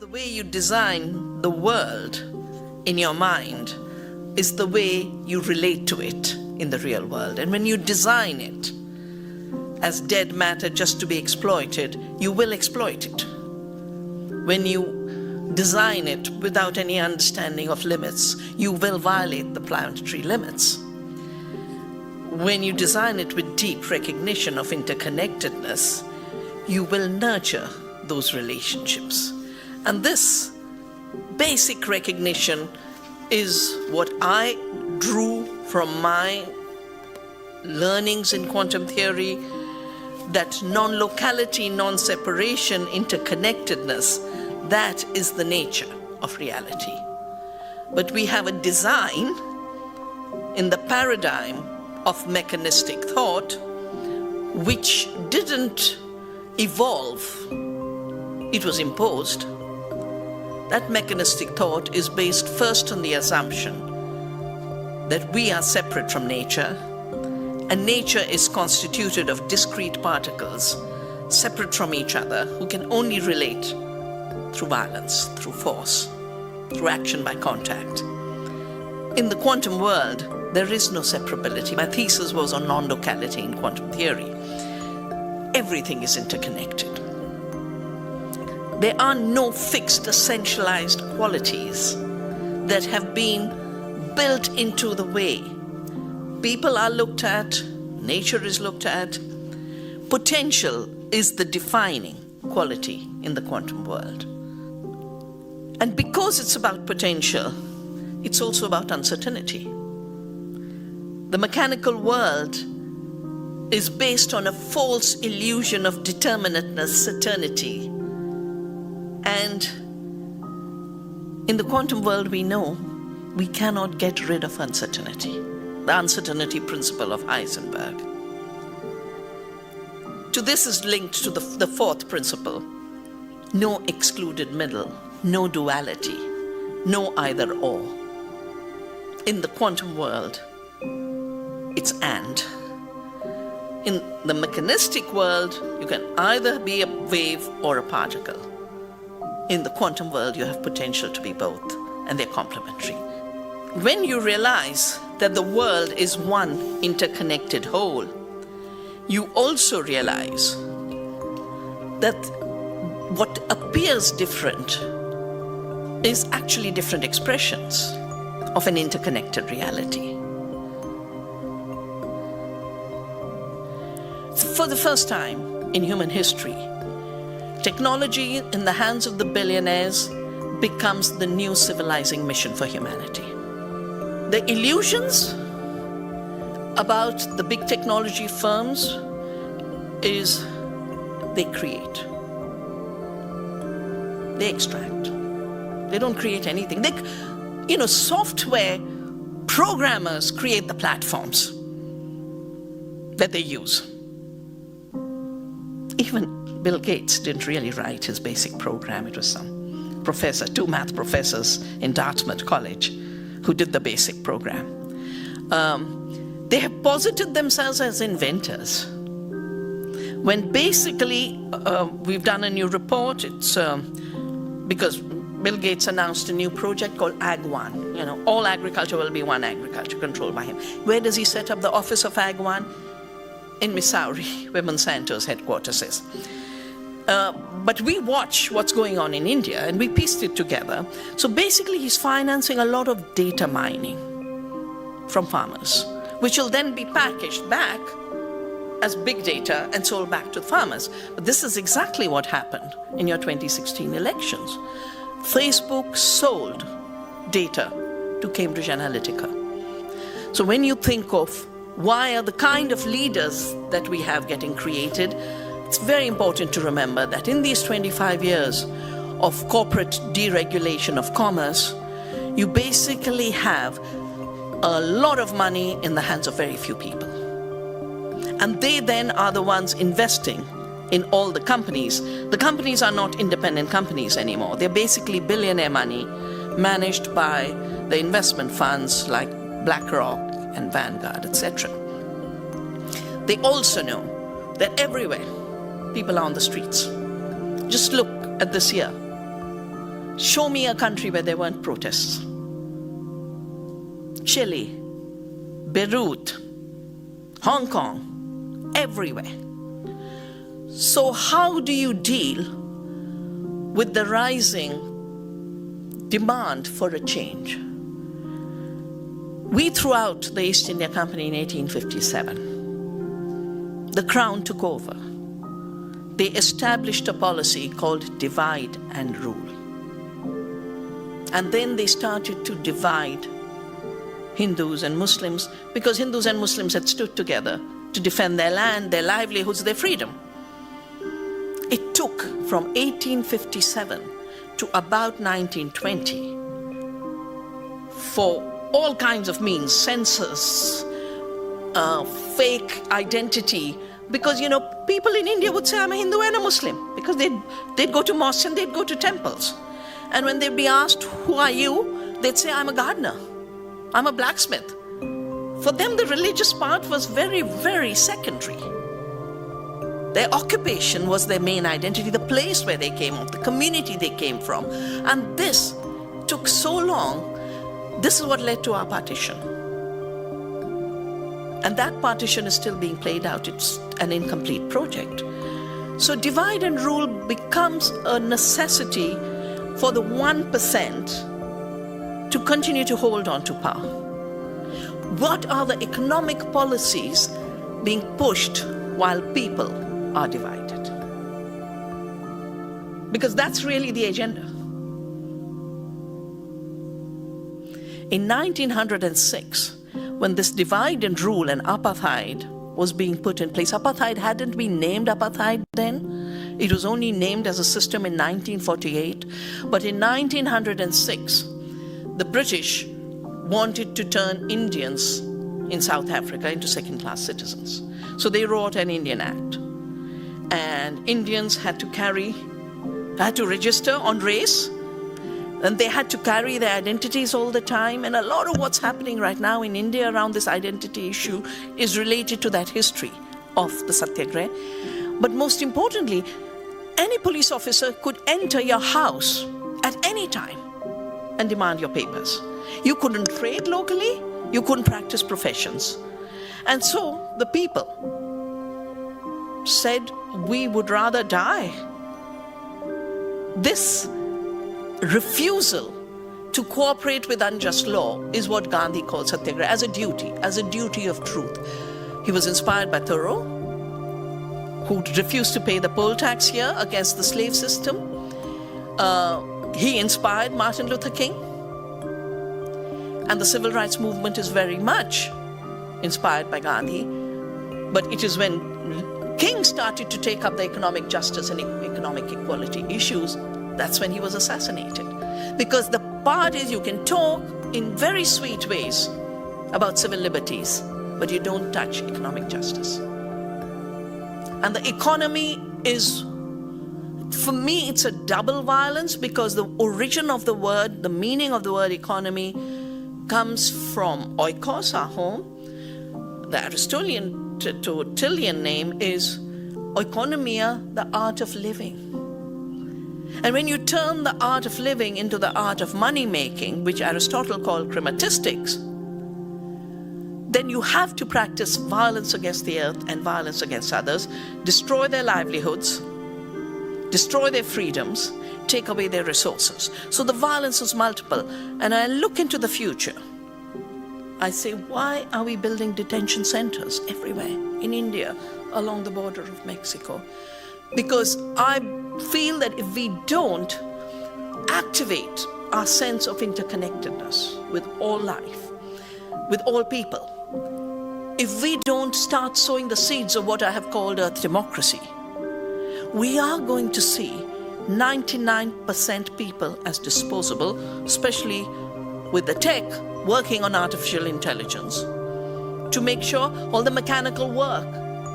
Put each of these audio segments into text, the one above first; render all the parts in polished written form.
The way you design the world in your mind is the way you relate to it in the real world. And when you design it as dead matter just to be exploited, you will exploit it. When you design it without any understanding of limits, you will violate the planetary limits. When you design it with deep recognition of interconnectedness, you will nurture those relationships. And this basic recognition is what I drew from my learnings in quantum theory, that non-locality, non-separation, interconnectedness, that is the nature of reality. But we have a design in the paradigm of mechanistic thought which didn't evolve, it was imposed. That mechanistic thought is based first on the assumption that we are separate from nature, and nature is constituted of discrete particles separate from each other who can only relate through violence, through force, through action by contact. In the quantum world, there is no separability. My thesis was on non-locality in quantum theory. Everything is interconnected. There are no fixed, essentialized qualities that have been built into the way people are looked at, nature is looked at. Potential is the defining quality in the quantum world. And because it's about potential, it's also about uncertainty. The mechanical world is based on a false illusion of determinateness, certainty. And in the quantum world, we know we cannot get rid of uncertainty, the uncertainty principle of Heisenberg. To this is linked to the fourth principle: no excluded middle, no duality, no either or. In the quantum world, it's and. In the mechanistic world, you can either be a wave or a particle. In the quantum world, you have potential to be both, and they're complementary. When you realize that the world is one interconnected whole, you also realize that what appears different is actually different expressions of an interconnected reality. For the first time in human history, technology in the hands of the billionaires becomes the new civilizing mission for humanity. The illusions about the big technology firms is they create. They extract. They don't create anything. Software programmers create the platforms that they use. Even Bill Gates didn't really write his basic program. It was some professor, 2 math professors in Dartmouth College who did the basic program. They have posited themselves as inventors, when basically we've done a new report. It's because Bill Gates announced a new project called Ag1. All agriculture will be one agriculture controlled by him. Where does he set up the office of Ag1? In Missouri, where Monsanto's headquarters is. But we watch what's going on in India, and we pieced it together. So basically, he's financing a lot of data mining from farmers, which will then be packaged back as big data and sold back to the farmers. But this is exactly what happened in your 2016 elections. Facebook sold data to Cambridge Analytica. So when you think of why are the kind of leaders that we have getting created, it's very important to remember that in these 25 years of corporate deregulation of commerce, you basically have a lot of money in the hands of very few people. And they then are the ones investing in all the companies. The companies are not independent companies anymore. They're basically billionaire money managed by the investment funds like BlackRock and Vanguard, etc. They also know that everywhere people are on the streets. Just look at this year. Show me a country where there weren't protests. Chile, Beirut, Hong Kong, everywhere. So how do you deal with the rising demand for a change? We threw out the East India Company in 1857. The Crown took over. They established a policy called divide and rule. And then they started to divide Hindus and Muslims, because Hindus and Muslims had stood together to defend their land, their livelihoods, their freedom. It took from 1857 to about 1920 for all kinds of means, census, fake identity, because, you know, people in India would say, I'm a Hindu and a Muslim, because they'd go to mosques and they'd go to temples. And when they'd be asked, who are you? They'd say, I'm a gardener. I'm a blacksmith. For them, the religious part was very, very secondary. Their occupation was their main identity, the place where they came from, the community they came from. And this took so long. This is what led to our partition. And that partition is still being played out. It's an incomplete project. So divide and rule becomes a necessity for the 1% to continue to hold on to power. What are the economic policies being pushed while people are divided? Because that's really the agenda. In 1906, when this divide and rule and apartheid was being put in place, apartheid hadn't been named apartheid then. It was only named as a system in 1948. But in 1906, the British wanted to turn Indians in South Africa into second-class citizens. So they wrote an Indian Act. And Indians had to register on race, and they had to carry their identities all the time. And a lot of what's happening right now in India around this identity issue is related to that history of the Satyagraha. But most importantly, any police officer could enter your house at any time and demand your papers. You couldn't trade locally, you couldn't practice professions. And so the people said, we would rather die. This refusal to cooperate with unjust law is what Gandhi called Satyagraha, as a duty of truth. He was inspired by Thoreau, who refused to pay the poll tax here against the slave system. He inspired Martin Luther King. And the civil rights movement is very much inspired by Gandhi. But it is when King started to take up the economic justice and economic equality issues, that's when he was assassinated. Because the part is, you can talk in very sweet ways about civil liberties, but you don't touch economic justice. And the economy is, for me, it's a double violence, because the origin of the word, the meaning of the word economy, comes from oikos, our home. The Aristotelian name is oikonomia, the art of living. And when you turn the art of living into the art of money making, which Aristotle called chrematistics, then you have to practice violence against the earth and violence against others, destroy their livelihoods, destroy their freedoms, take away their resources. So the violence is multiple. And I look into the future. I say, why are we building detention centers everywhere in India, along the border of Mexico? Because I feel that if we don't activate our sense of interconnectedness with all life, with all people, if we don't start sowing the seeds of what I have called earth democracy, we are going to see 99% people as disposable, especially with the tech working on artificial intelligence, to make sure all the mechanical work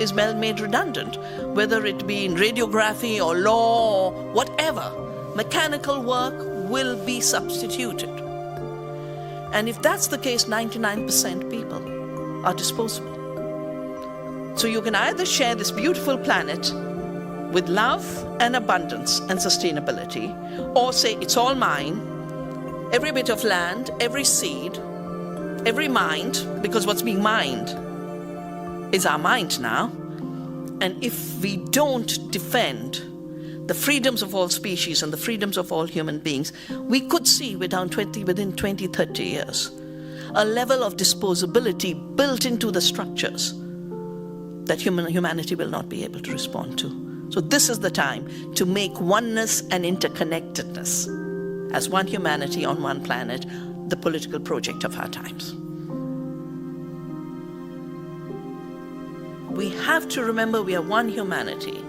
is made redundant, whether it be in radiography or law or whatever. Mechanical work will be substituted. And if that's the case, 99% people are disposable. So you can either share this beautiful planet with love and abundance and sustainability, or say it's all mine, every bit of land, every seed, every mind, because what's being mined is our mind now. And if we don't defend the freedoms of all species and the freedoms of all human beings, we could see within 20, 30 years, a level of disposability built into the structures that humanity will not be able to respond to. So this is the time to make oneness and interconnectedness as one humanity on one planet the political project of our times. We have to remember we are one humanity.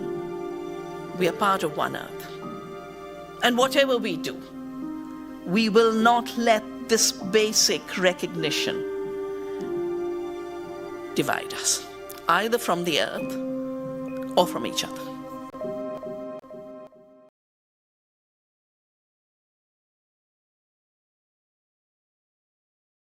We are part of one earth. And whatever we do, we will not let this basic recognition divide us, either from the earth or from each other.